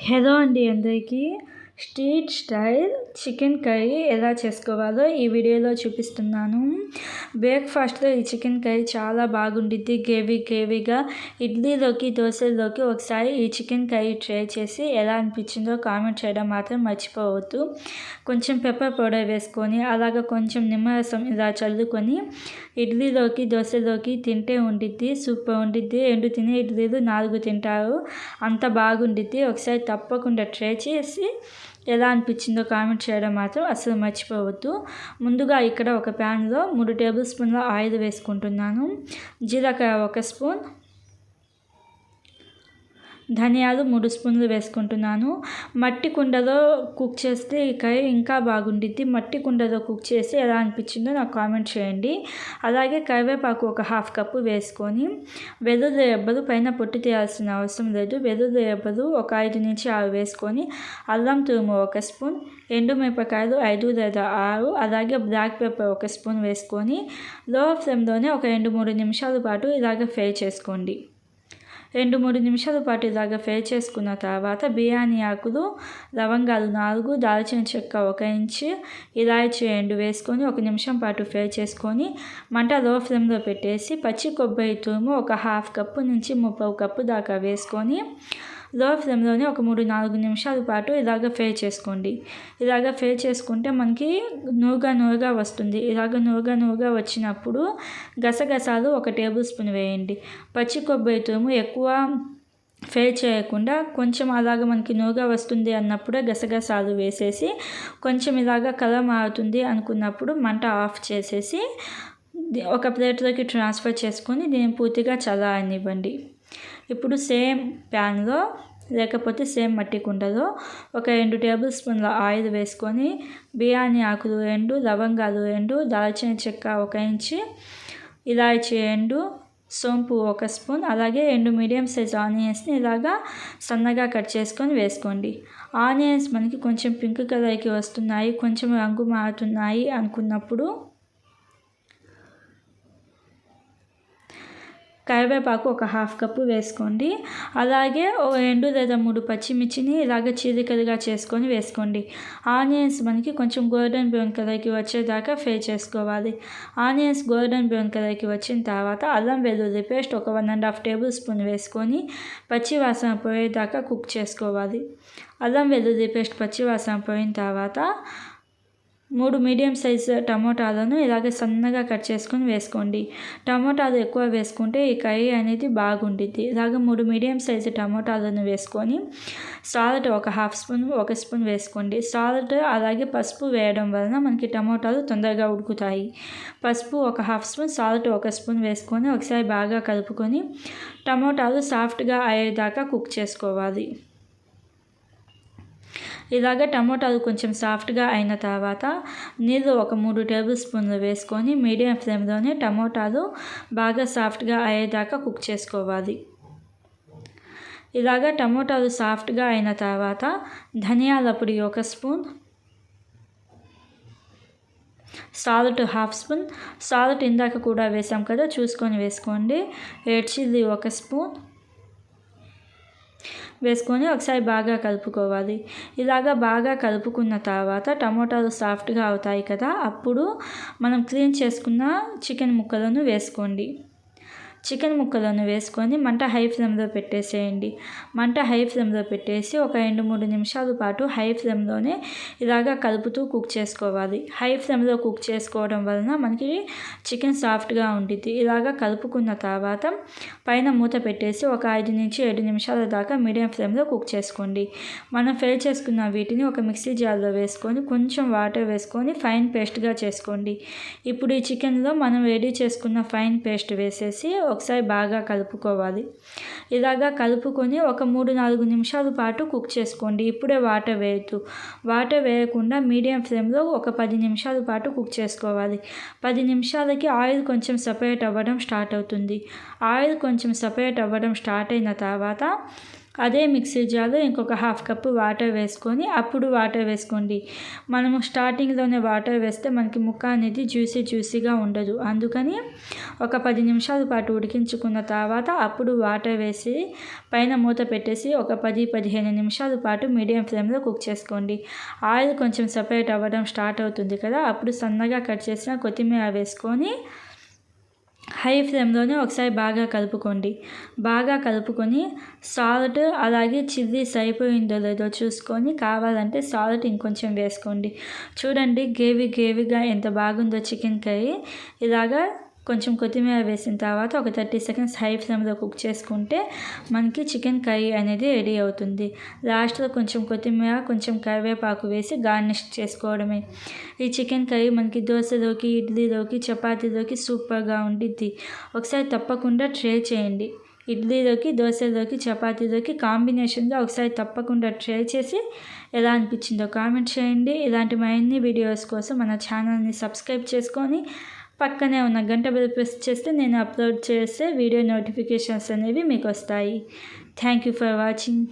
Hello అండి అందరికీ. Street style chicken curry ఎలా చేసుకోవాలో ఈ వీడియోలో చూపిస్తున్నాను. బ్రేక్ఫాస్ట్లో ఈ చికెన్ కర్రీ చాలా బాగుండిద్ది, గ్రేవీగా. ఇడ్లీలోకి, దోశల్లోకి ఒకసారి ఈ చికెన్ కర్రీ ట్రై చేసి ఎలా అనిపించిందో కామెంట్ చేయడం మాత్రం మర్చిపోవద్దు. కొంచెం పెప్పర్ పౌడర్ వేసుకొని అలాగ కొంచెం నిమ్మరసం ఇలా చల్లుకొని ఇడ్లీలోకి, దోశలోకి తింటే ఉండిద్ది, సూపర్ ఉండిద్ది. 2 తినే ఇడ్లీలు 4 తింటారు, అంత బాగుండిద్ది. ఒకసారి తప్పకుండా ట్రై చేసి ఎలా అనిపించిందో కామెంట్ చేయడం మాత్రం అసలు మర్చిపోవద్దు. ముందుగా ఇక్కడ ఒక ప్యాన్లో 3 టేబుల్ స్పూన్ల ఆయిల్ వేసుకుంటున్నాను. జీలకర్ర 1 స్పూన్, ధనియాలు 3 స్పూన్లు వేసుకుంటున్నాను. మట్టి కుండలో కుక్ చేస్తే ఈ కర్రీ ఇంకా బాగుండిద్ది. మట్టి కుండలో కుక్ చేసి ఎలా అనిపించిందో నాకు కామెంట్ చేయండి. అలాగే కరివేపాకు 1/2 కప్పు వేసుకొని, వెల్లుల్లి రెబ్బలు పైన పొట్టు తీయాల్సిన అవసరం లేదు. వెల్లుల్లి రెబ్బలు ఒక 5 నుంచి 6 వేసుకొని, అల్లం తురుము 1 స్పూన్, ఎండుమిరపకాయలు 5 లేదా 6, అలాగే బ్లాక్ పెప్పర్ 1 స్పూన్ వేసుకొని లో ఫ్లేమ్లోనే ఒక 2-3 నిమిషాల పాటు ఇలాగ ఫ్రై చేసుకోండి. 2-3 నిమిషాల పాటు ఇలాగ ఫ్రై చేసుకున్న తర్వాత బిర్యానీ ఆకులు, లవంగాలు 4, దాల్చిన చెక్క 1 ఇంచు, ఇలాచి 2 వేసుకొని 1 నిమిషం పాటు ఫ్రై చేసుకొని మంట లో ఫ్లేమ్లో పెట్టేసి పచ్చి కొబ్బరి తురుము 1/2 కప్పు నుంచి 3/4 కప్పు దాకా వేసుకొని లో ఫ్లేమ్లోనే ఒక 3-4 నిమిషాల పాటు ఇలాగ ఫ్రై చేసుకోండి. ఇలాగ ఫ్రై చేసుకుంటే మనకి నూరుగా వస్తుంది. ఇలాగ నూరుగా వచ్చినప్పుడు గసగసాలు 1 టేబుల్ స్పూన్ వేయండి. పచ్చి కొబ్బరి తురుము ఎక్కువ ఫ్రై చేయకుండా కొంచెం అలాగ మనకి నూరుగా వస్తుంది అన్నప్పుడే గసగసాలు వేసేసి కొంచెం ఇలాగ కలర్ మారుతుంది అనుకున్నప్పుడు మంట ఆఫ్ చేసేసి ఒక ప్లేట్లోకి ట్రాన్స్ఫర్ చేసుకొని దీన్ని పూర్తిగా చల్లారనివ్వండి. ఇప్పుడు సేమ్ ప్యాన్లో లేకపోతే సేమ్ మట్టి కుండలో ఒక 2 టేబుల్ స్పూన్ల ఆయిల్ వేసుకొని బిర్యానీ ఆకులు 2, లవంగాలు 2, దాల్చిన చెక్క 1 ఇంచు, ఇలాచి 2, సోంపు 1 స్పూన్, అలాగే 2 మీడియం సైజ్ ఆనియన్స్ని ఇలాగా సన్నగా కట్ చేసుకొని వేసుకోండి. ఆనియన్స్ మనకి కొంచెం పింక్ కలర్కి వస్తున్నాయి, కొంచెం రంగు మారుతున్నాయి అనుకున్నప్పుడు కరివేపాకు 1/2 కప్పు వేసుకోండి. అలాగే 2 లేదా 3 పచ్చిమిర్చిని ఇలాగ చీలికలుగా చేసుకొని వేసుకోండి. ఆనియన్స్ మనకి కొంచెం గోల్డెన్ బ్రౌన్ కలర్కి వచ్చేదాకా ఫ్రై చేసుకోవాలి. ఆనియన్స్ గోల్డెన్ బ్రౌన్ కలర్కి వచ్చిన తర్వాత అల్లం వెల్లుల్లి పేస్ట్ 1.5 టేబుల్ స్పూన్ వేసుకొని పచ్చి వాసన పోయేదాకా కుక్ చేసుకోవాలి. అల్లం వెల్లుల్లి పేస్ట్ పచ్చి వాసన పోయిన తర్వాత 3 మీడియం సైజు టమోటాలను ఇలాగ సన్నగా కట్ చేసుకొని వేసుకోండి. టమోటాలు ఎక్కువ వేసుకుంటే ఈ కర్రీ అనేది బాగుండిద్ది. ఇలాగ 3 మీడియం సైజు టమోటాలను వేసుకొని సాల్ట్ 1/2 స్పూన్ 1 స్పూన్ వేసుకోండి. సాల్ట్ అలాగే పసుపు వేయడం వలన మనకి టమోటాలు తొందరగా ఉడుకుతాయి. పసుపు 1/2 స్పూన్, సాల్ట్ 1 స్పూన్ వేసుకొని ఒకసారి బాగా కలుపుకొని టమోటాలు సాఫ్ట్గా అయ్యేదాకా కుక్ చేసుకోవాలి. ఇలాగ టమోటాలు కొంచెం సాఫ్ట్గా అయిన తర్వాత నీళ్ళు ఒక 3 టేబుల్ స్పూన్లు వేసుకొని మీడియం ఫ్లేమ్లోనే టమోటాలు బాగా సాఫ్ట్గా అయ్యేదాకా కుక్ చేసుకోవాలి. ఇలాగ టమోటాలు సాఫ్ట్గా అయిన తర్వాత ధనియాల పొడి 1 స్పూన్, సాల్ట్ 1/2 స్పూన్, సాల్ట్ ఇందాక కూడా వేసాం కదా చూసుకొని వేసుకోండి. రెడ్ చిల్లీ 1 స్పూన్ వేసుకొని ఒకసారి బాగా కలుపుకోవాలి. ఇలాగా బాగా కలుపుకున్న తర్వాత టమోటాలు సాఫ్ట్గా అవుతాయి కదా, అప్పుడు మనం క్లీన్ చేసుకున్న చికెన్ ముక్కలను వేసుకోండి. చికెన్ ముక్కలను వేసుకొని మంట హై ఫ్లేమ్లో పెట్టేసేయండి. మంట హై ఫ్లేమ్లో పెట్టేసి ఒక 2-3 నిమిషాల పాటు హై ఫ్లేమ్లోనే ఇలాగా కలుపుతూ కుక్ చేసుకోవాలి. హై ఫ్లేమ్లో కుక్ చేసుకోవడం వలన మనకి చికెన్ సాఫ్ట్గా ఉంటుంది. ఇలాగా కలుపుకున్న తర్వాత పైన మూత పెట్టేసి ఒక 5 నుంచి 7 నిమిషాల దాకా మీడియం ఫ్లేమ్లో కుక్ చేసుకోండి. మనం ఫ్రై చేసుకున్న వీటిని ఒక మిక్సీ జార్లో వేసుకొని కొంచెం వాటర్ వేసుకొని ఫైన్ పేస్ట్గా చేసుకోండి. ఇప్పుడు ఈ చికెన్లో మనం రెడీ చేసుకున్న ఫైన్ పేస్ట్ వేసేసి ఒకసారి బాగా కలుపుకోవాలి. ఇలాగా కలుపుకొని ఒక 3-4 నిమిషాల పాటు కుక్ చేసుకోండి. ఇప్పుడే వాటర్ వేయద్దు. వాటర్ వేయకుండా మీడియం ఫ్లేమ్లో ఒక 10 నిమిషాల పాటు కుక్ చేసుకోవాలి. 10 నిమిషాలకి ఆయిల్ కొంచెం సపరేట్ అవ్వడం స్టార్ట్ అవుతుంది. ఆయిల్ కొంచెం సపరేట్ అవ్వడం స్టార్ట్ అయిన తర్వాత అదే మిక్సీ జార్లో ఇంకొక 1/2 కప్పు వాటర్ వేసుకొని అప్పుడు వాటర్ వేసుకోండి. మనము స్టార్టింగ్లోనే వాటర్ వేస్తే మనకి ముక్క అనేది జ్యూసీగా ఉండదు. అందుకని ఒక 10 నిమిషాల పాటు ఉడికించుకున్న తర్వాత అప్పుడు వాటర్ వేసి పైన మూత పెట్టేసి ఒక 10-15 నిమిషాల పాటు మీడియం ఫ్లేమ్లో కుక్ చేసుకోండి. ఆయిల్ కొంచెం సపరేట్ అవ్వడం స్టార్ట్ అవుతుంది కదా, అప్పుడు సన్నగా కట్ చేసిన కొత్తిమీర వేసుకొని హై ఫ్లేమ్లోనే ఒకసారి బాగా కలుపుకొని సాల్ట్ అలాగే చిల్లీ సరిపోయిందో లేదో చూసుకొని కావాలంటే సాల్ట్ ఇంకొంచెం వేసుకోండి. చూడండి గ్రేవీగా ఎంత బాగుందో చికెన్ కర్రీ. ఇలాగా కొంచెం కొత్తిమీర వేసిన తర్వాత ఒక 30 సెకండ్స్ హై ఫ్లేమ్లో కుక్ చేసుకుంటే మనకి చికెన్ కర్రీ అనేది రెడీ అవుతుంది. లాస్ట్లో కొంచెం కొత్తిమీర కొంచెం కరివేపాకు వేసి గార్నిష్ చేసుకోవడమే. ఈ చికెన్ కర్రీ మనకి దోశలోకి, ఇడ్లీలోకి, చపాతీలోకి సూపర్గా ఉండిద్ది. ఒకసారి తప్పకుండా ట్రై చేయండి. ఇడ్లీలోకి, దోశలోకి, చపాతీలోకి కాంబినేషన్గా ఒకసారి తప్పకుండా ట్రై చేసి ఎలా అనిపించిందో కామెంట్ చేయండి. ఇలాంటి మరిన్ని వీడియోస్ కోసం మన ఛానల్ని సబ్స్క్రైబ్ చేసుకొని పక్కనే ఉన్న గంట బెల్ ప్రెస్ చేస్తే నేను అప్లోడ్ చేసే వీడియో నోటిఫికేషన్స్ అనేవి మీకు వస్తాయి. Thank you for watching.